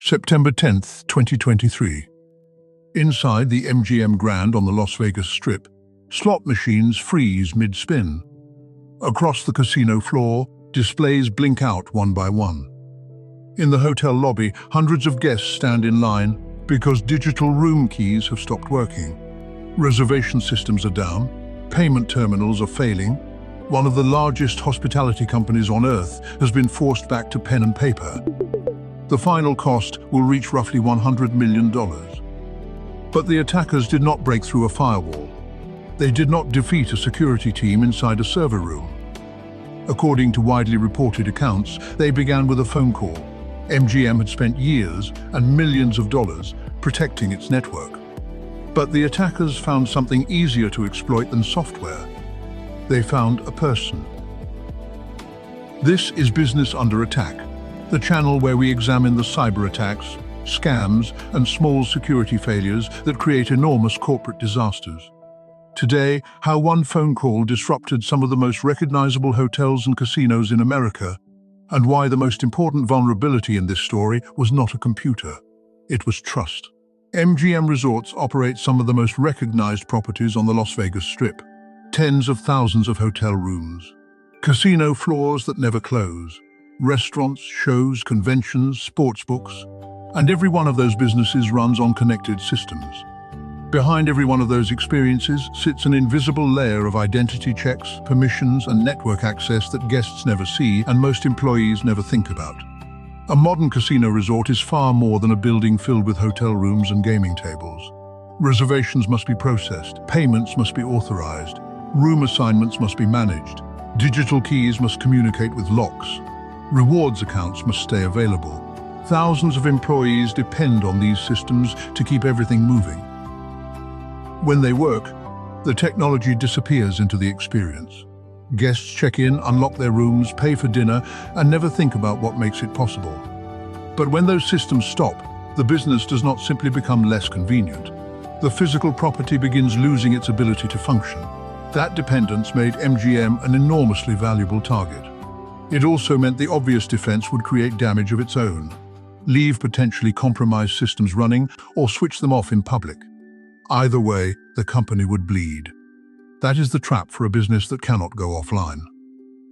September 10th, 2023. Inside the MGM Grand on the Las Vegas Strip, slot machines freeze mid-spin. Across the casino floor, displays blink out one by one. In the hotel lobby, hundreds of guests stand in line because digital room keys have stopped working. Reservation systems are down, payment terminals are failing. One of the largest hospitality companies on Earth has been forced back to pen and paper. The final cost will reach roughly $100 million. But the attackers did not break through a firewall. They did not defeat a security team inside a server room. According to widely reported accounts, they began with a phone call. MGM had spent years and millions of dollars protecting its network. But the attackers found something easier to exploit than software. They found a person. This is Business Under Attack, the channel where we examine the cyber attacks, scams, and small security failures that create enormous corporate disasters. Today, how one phone call disrupted some of the most recognizable hotels and casinos in America, and why the most important vulnerability in this story was not a computer. It was trust. MGM Resorts operates some of the most recognized properties on the Las Vegas Strip. Tens of thousands of hotel rooms, casino floors that never close, restaurants, shows, conventions, sportsbooks, and every one of those businesses runs on connected systems. Behind every one of those experiences sits an invisible layer of identity checks, permissions, and network access that guests never see and most employees never think about. A modern casino resort is far more than a building filled with hotel rooms and gaming tables. Reservations must be processed, payments must be authorized, room assignments must be managed, digital keys must communicate with locks, rewards accounts must stay available. Thousands of employees depend on these systems to keep everything moving. When they work, the technology disappears into the experience. Guests check in, unlock their rooms, pay for dinner, and never think about what makes it possible. But when those systems stop, the business does not simply become less convenient. The physical property begins losing its ability to function. That dependence made MGM an enormously valuable target. It also meant the obvious defense would create damage of its own, leave potentially compromised systems running, or switch them off in public. Either way, the company would bleed. That is the trap for a business that cannot go offline.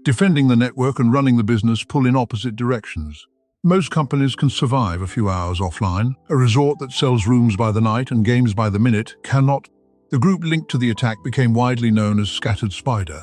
Defending the network and running the business pull in opposite directions. Most companies can survive a few hours offline. A resort that sells rooms by the night and games by the minute cannot. The group linked to the attack became widely known as Scattered Spider.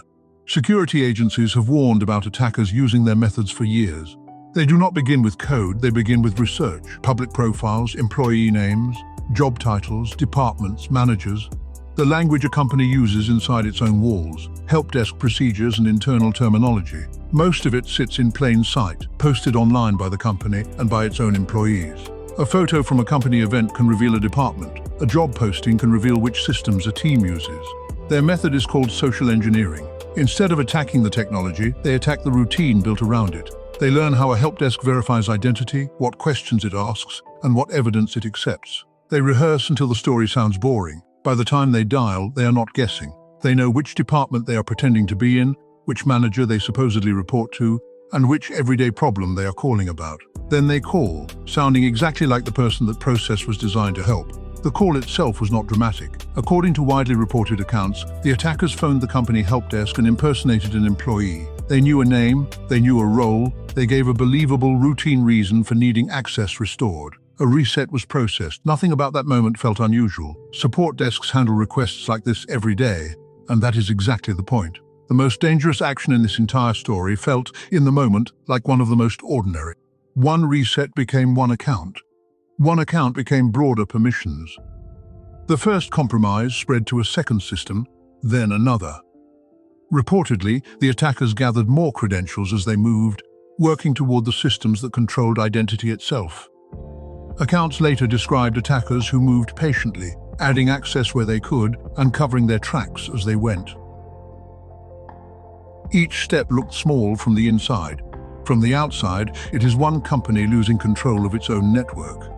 Security agencies have warned about attackers using their methods for years. They do not begin with code, they begin with research, public profiles, employee names, job titles, departments, managers, the language a company uses inside its own walls, help desk procedures and internal terminology. Most of it sits in plain sight, posted online by the company and by its own employees. A photo from a company event can reveal a department. A job posting can reveal which systems a team uses. Their method is called social engineering. Instead of attacking the technology, they attack the routine built around it. They learn how a help desk verifies identity, what questions it asks, and what evidence it accepts. They rehearse until the story sounds boring. By the time they dial, they are not guessing. They know which department they are pretending to be in, which manager they supposedly report to, and which everyday problem they are calling about. Then they call, sounding exactly like the person that process was designed to help. The call itself was not dramatic. According to widely reported accounts, the attackers phoned the company help desk and impersonated an employee. They knew a name, they knew a role, they gave a believable routine reason for needing access restored. A reset was processed. Nothing about that moment felt unusual. Support desks handle requests like this every day, and that is exactly the point. The most dangerous action in this entire story felt, in the moment, like one of the most ordinary. One reset became one account. One account became broader permissions. The first compromise spread to a second system, then another. Reportedly, the attackers gathered more credentials as they moved, working toward the systems that controlled identity itself. Accounts later described attackers who moved patiently, adding access where they could and covering their tracks as they went. Each step looked small from the inside. From the outside, it is one company losing control of its own network.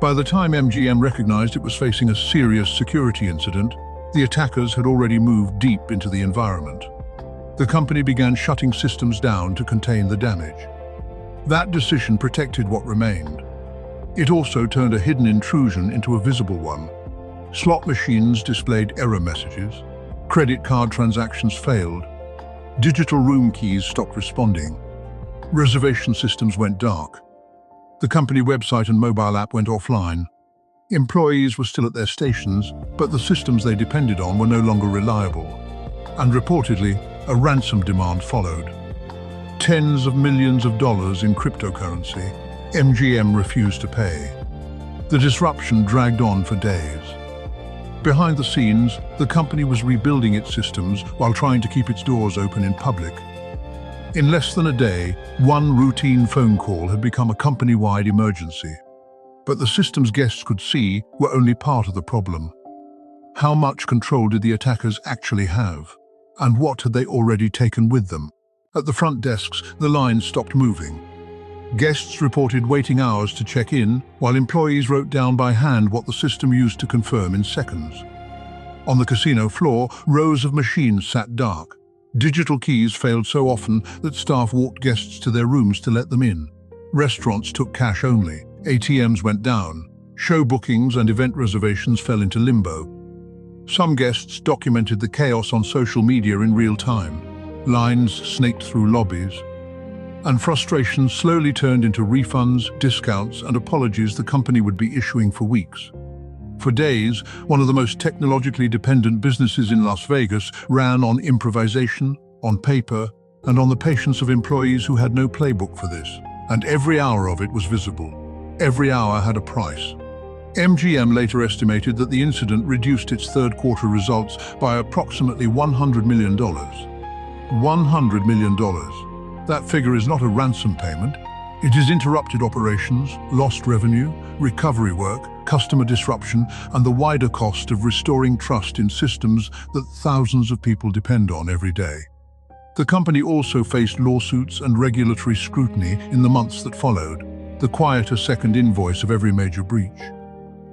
By the time MGM recognized it was facing a serious security incident, the attackers had already moved deep into the environment. The company began shutting systems down to contain the damage. That decision protected what remained. It also turned a hidden intrusion into a visible one. Slot machines displayed error messages. Credit card transactions failed. Digital room keys stopped responding. Reservation systems went dark. The company website and mobile app went offline. Employees were still at their stations, but the systems they depended on were no longer reliable. And reportedly, a ransom demand followed. Tens of millions of dollars in cryptocurrency. MGM refused to pay. The disruption dragged on for days. Behind the scenes, the company was rebuilding its systems while trying to keep its doors open in public. In less than a day, one routine phone call had become a company-wide emergency. But the systems guests could see were only part of the problem. How much control did the attackers actually have? And what had they already taken with them? At the front desks, the lines stopped moving. Guests reported waiting hours to check in, while employees wrote down by hand what the system used to confirm in seconds. On the casino floor, rows of machines sat dark. Digital keys failed so often that staff walked guests to their rooms to let them in. Restaurants took cash only. ATMs went down. Show bookings and event reservations fell into limbo. Some guests documented the chaos on social media in real time. Lines snaked through lobbies. And frustration slowly turned into refunds, discounts, and apologies the company would be issuing for weeks. For days, one of the most technologically dependent businesses in Las Vegas ran on improvisation, on paper, and on the patience of employees who had no playbook for this. And every hour of it was visible. Every hour had a price. MGM later estimated that the incident reduced its third-quarter results by approximately $100 million. $100 million. That figure is not a ransom payment. It is interrupted operations, lost revenue, recovery work, customer disruption, and the wider cost of restoring trust in systems that thousands of people depend on every day. The company also faced lawsuits and regulatory scrutiny in the months that followed, the quieter second invoice of every major breach.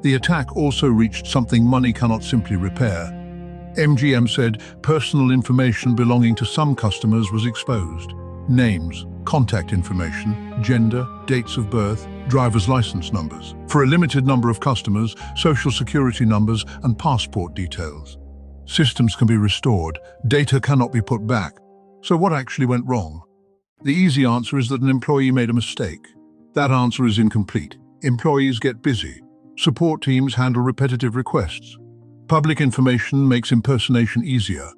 The attack also reached something money cannot simply repair. MGM said personal information belonging to some customers was exposed. Names, contact information, gender, dates of birth, driver's license numbers. For a limited number of customers, social security numbers and passport details. Systems can be restored, data cannot be put back. So what actually went wrong? The easy answer is that an employee made a mistake. That answer is incomplete. Employees get busy. Support teams handle repetitive requests. Public information makes impersonation easier.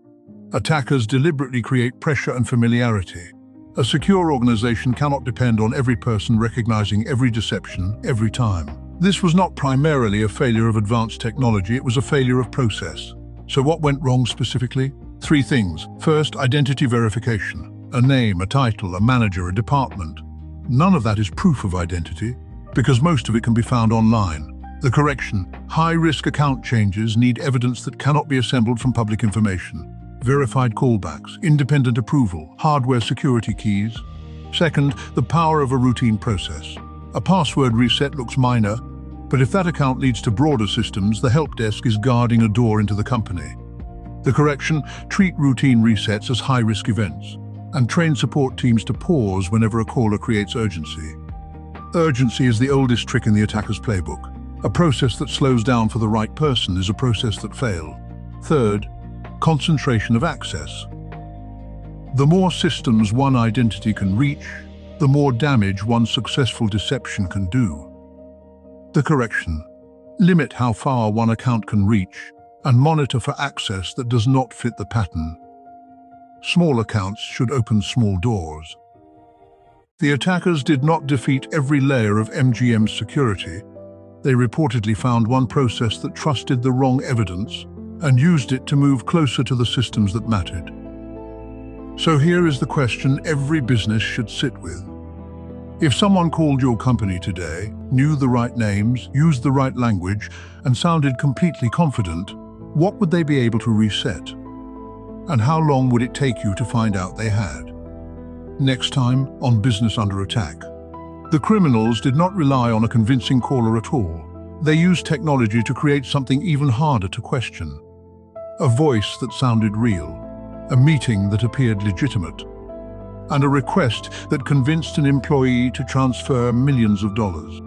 Attackers deliberately create pressure and familiarity. A secure organization cannot depend on every person recognizing every deception every time. This was not primarily a failure of advanced technology, it was a failure of process. So what went wrong specifically? 3 things. First, identity verification. A name, a title, a manager, a department. None of that is proof of identity, because most of it can be found online. The correction. High-risk account changes need evidence that cannot be assembled from public information. Verified callbacks, independent approval, hardware security keys. Second, the power of a routine process. A password reset looks minor, but if that account leads to broader systems, the help desk is guarding a door into the company. The correction, treat routine resets as high-risk events, and train support teams to pause whenever a caller creates urgency. Urgency is the oldest trick in the attacker's playbook. A process that slows down for the right person is a process that failed. Third, concentration of access. The more systems one identity can reach, the more damage one successful deception can do. The correction. Limit how far one account can reach and monitor for access that does not fit the pattern. Small accounts should open small doors. The attackers did not defeat every layer of MGM's security. They reportedly found one process that trusted the wrong evidence and used it to move closer to the systems that mattered. So here is the question every business should sit with. If someone called your company today, knew the right names, used the right language, and sounded completely confident, what would they be able to reset? And how long would it take you to find out they had? Next time on Business Under Attack. The criminals did not rely on a convincing caller at all. They used technology to create something even harder to question. A voice that sounded real, a meeting that appeared legitimate, and a request that convinced an employee to transfer millions of dollars.